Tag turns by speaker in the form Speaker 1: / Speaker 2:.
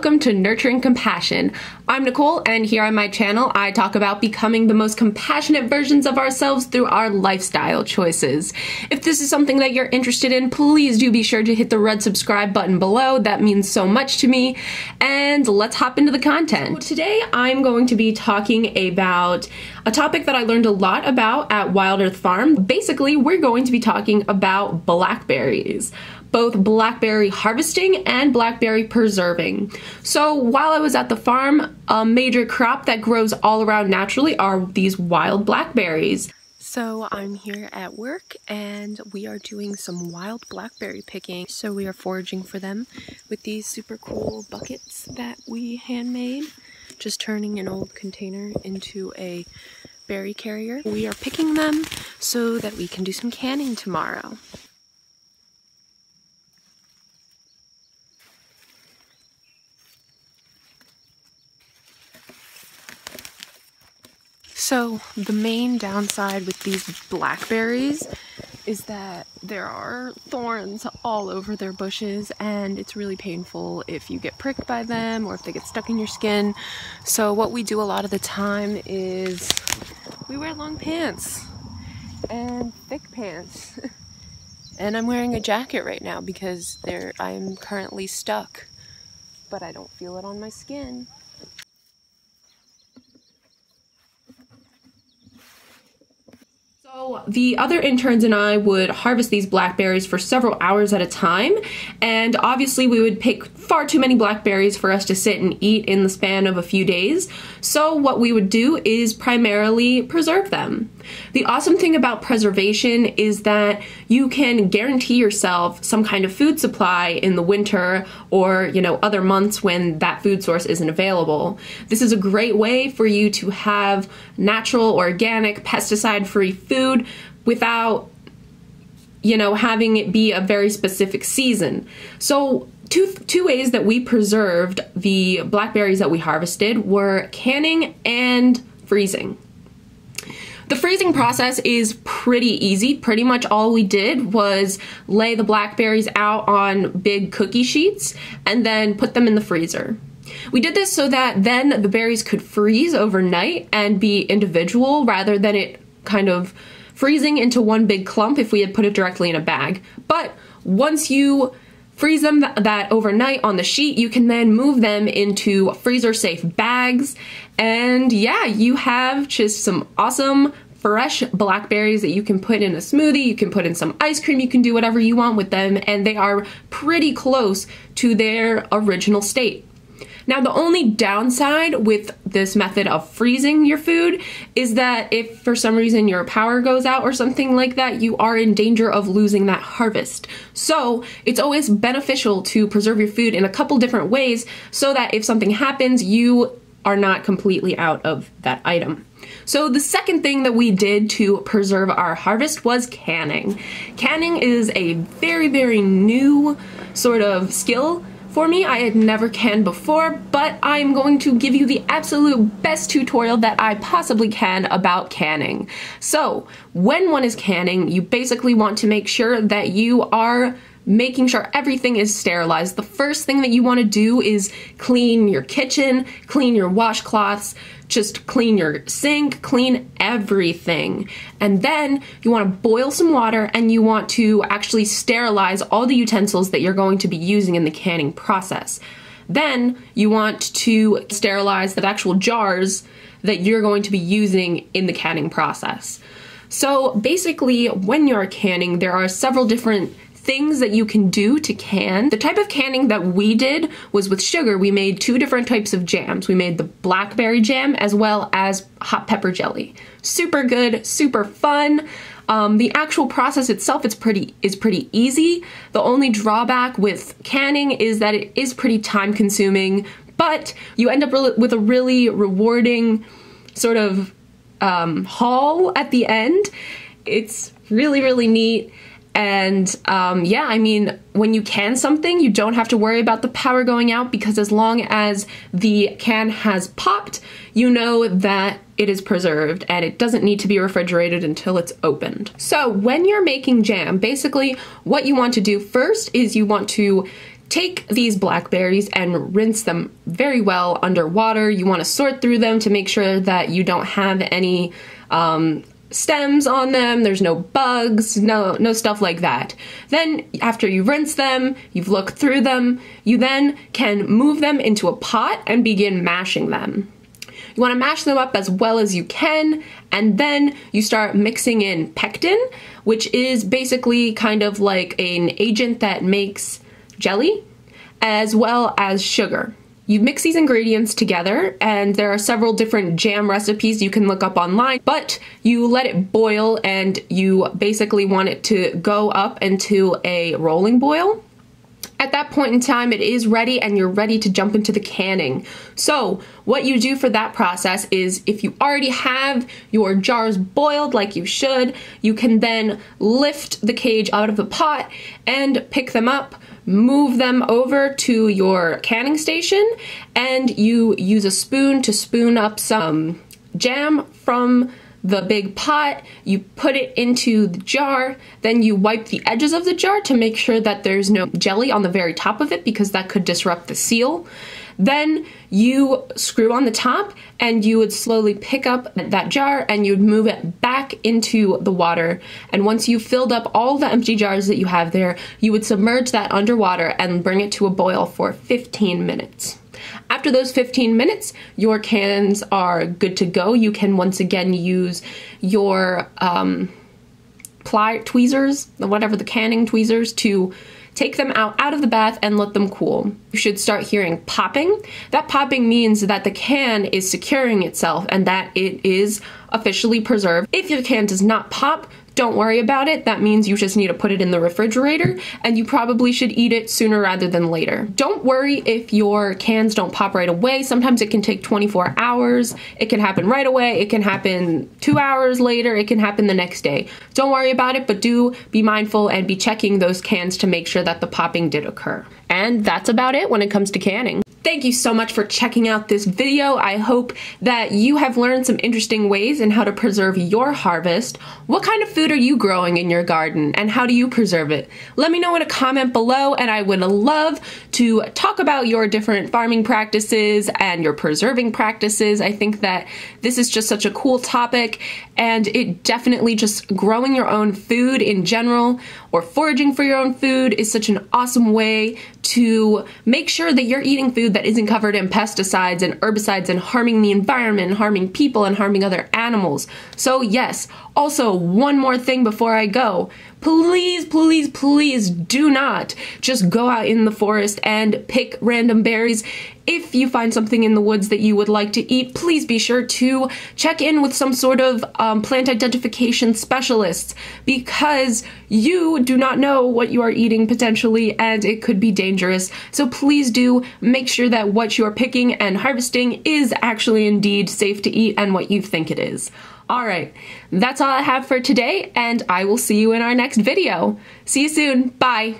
Speaker 1: welcome to Nurturing Compassion. I'm Nicole, and here on my channel I talk about becoming the most compassionate versions of ourselves through our lifestyle choices. If this is something that you're interested in, please do be sure to hit the red subscribe button below. That means so much to me. And let's hop into the content. So today I'm going to be talking about a topic that I learned a lot about at Wild Earth Farm. Basically, we're going to be talking about blackberries. Both blackberry harvesting and blackberry preserving. So while I was at the farm, a major crop that grows all around naturally are these wild blackberries. So I'm here at work and we are doing some wild blackberry picking. So we are foraging for them with these super cool buckets that we handmade. Just turning an old container into a berry carrier. We are picking them so that we can do some canning tomorrow. So the main downside with these blackberries is that there are thorns all over their bushes and it's really painful if you get pricked by them or if they get stuck in your skin. So what we do a lot of the time is we wear long pants and thick pants. And I'm wearing a jacket right now because I'm currently stuck, but I don't feel it on my skin. So the other interns and I would harvest these blackberries for several hours at a time, and obviously we would pick far too many blackberries for us to sit and eat in the span of a few days. So what we would do is primarily preserve them. The awesome thing about preservation is that you can guarantee yourself some kind of food supply in the winter or, other months when that food source isn't available. This is a great way for you to have natural, organic, pesticide-free food without, having it be a very specific season. So two ways that we preserved the blackberries that we harvested were canning and freezing. The freezing process is pretty easy. Pretty much all we did was lay the blackberries out on big cookie sheets and then put them in the freezer. We did this so that then the berries could freeze overnight and be individual rather than it kind of freezing into one big clump if we had put it directly in a bag. But once you freeze them that overnight on the sheet, you can then move them into freezer-safe bags, and yeah, you have just some awesome fresh blackberries that you can put in a smoothie, you can put in some ice cream, you can do whatever you want with them, and they are pretty close to their original state. Now, the only downside with this method of freezing your food is that if for some reason your power goes out or something like that, you are in danger of losing that harvest. So it's always beneficial to preserve your food in a couple different ways so that if something happens, you are not completely out of that item. So the second thing that we did to preserve our harvest was canning. Canning is a very, very new sort of skill for me. I had never canned before, but I'm going to give you the absolute best tutorial that I possibly can about canning. So when one is canning, you basically want to make sure that you are making sure everything is sterilized. The first thing that you want to do is clean your kitchen, clean your washcloths, just clean your sink, clean everything. And then you want to boil some water and you want to actually sterilize all the utensils that you're going to be using in the canning process. Then you want to sterilize the actual jars that you're going to be using in the canning process. So basically, when you're canning, there are several different things that you can do to can. The type of canning that we did was with sugar. We made two different types of jams. We made the blackberry jam as well as hot pepper jelly. Super good, super fun. The actual process itself is pretty easy. The only drawback with canning is that it is pretty time consuming, but you end up with a really rewarding sort of haul at the end. It's really, really neat. And yeah, I mean, when you can something, you don't have to worry about the power going out because as long as the can has popped, you know that it is preserved and it doesn't need to be refrigerated until it's opened. So when you're making jam, basically what you want to do first is you want to take these blackberries and rinse them very well under water. You want to sort through them to make sure that you don't have any stems on them, there's no bugs, no stuff like that. Then after you rinse them, you've looked through them, you then can move them into a pot and begin mashing them. You want to mash them up as well as you can, and then you start mixing in pectin, which is basically kind of like an agent that makes jelly, as well as sugar. You mix these ingredients together, and there are several different jam recipes you can look up online, but you let it boil and you basically want it to go up into a rolling boil. At that point in time, it is ready and you're ready to jump into the canning. So what you do for that process is, if you already have your jars boiled like you should, you can then lift the cage out of the pot and pick them up, move them over to your canning station, and you use a spoon to spoon up some jam from the big pot. You put it into the jar, then you wipe the edges of the jar to make sure that there's no jelly on the very top of it, because that could disrupt the seal. Then you screw on the top and you would slowly pick up that jar and you'd move it back into the water. And once you filled up all the empty jars that you have there, you would submerge that underwater and bring it to a boil for 15 minutes. After those 15 minutes, your cans are good to go. You can once again use your tweezers, whatever, the canning tweezers, to take them out of the bath and let them cool. You should start hearing popping. That popping means that the can is securing itself and that it is officially preserved. If your can does not pop, don't worry about it. That means you just need to put it in the refrigerator, and you probably should eat it sooner rather than later. Don't worry if your cans don't pop right away. Sometimes it can take 24 hours. It can happen right away. It can happen 2 hours later. It can happen the next day. Don't worry about it, but do be mindful and be checking those cans to make sure that the popping did occur. And that's about it when it comes to canning. Thank you so much for checking out this video. I hope that you have learned some interesting ways in how to preserve your harvest. What kind of food are you growing in your garden, and how do you preserve it? Let me know in a comment below, and I would love to talk about your different farming practices and your preserving practices. I think that this is just such a cool topic, and it definitely, just growing your own food in general or foraging for your own food is such an awesome way to make sure that you're eating food that isn't covered in pesticides and herbicides and harming the environment, harming people, and harming other animals. So yes, also one more thing before I go. Please, please, please do not just go out in the forest and pick random berries. If you find something in the woods that you would like to eat, please be sure to check in with some sort of plant identification specialists, because you do not know what you are eating potentially, and it could be dangerous. So please do make sure that what you are picking and harvesting is actually indeed safe to eat and what you think it is. Alright, that's all I have for today, and I will see you in our next video. See you soon. Bye.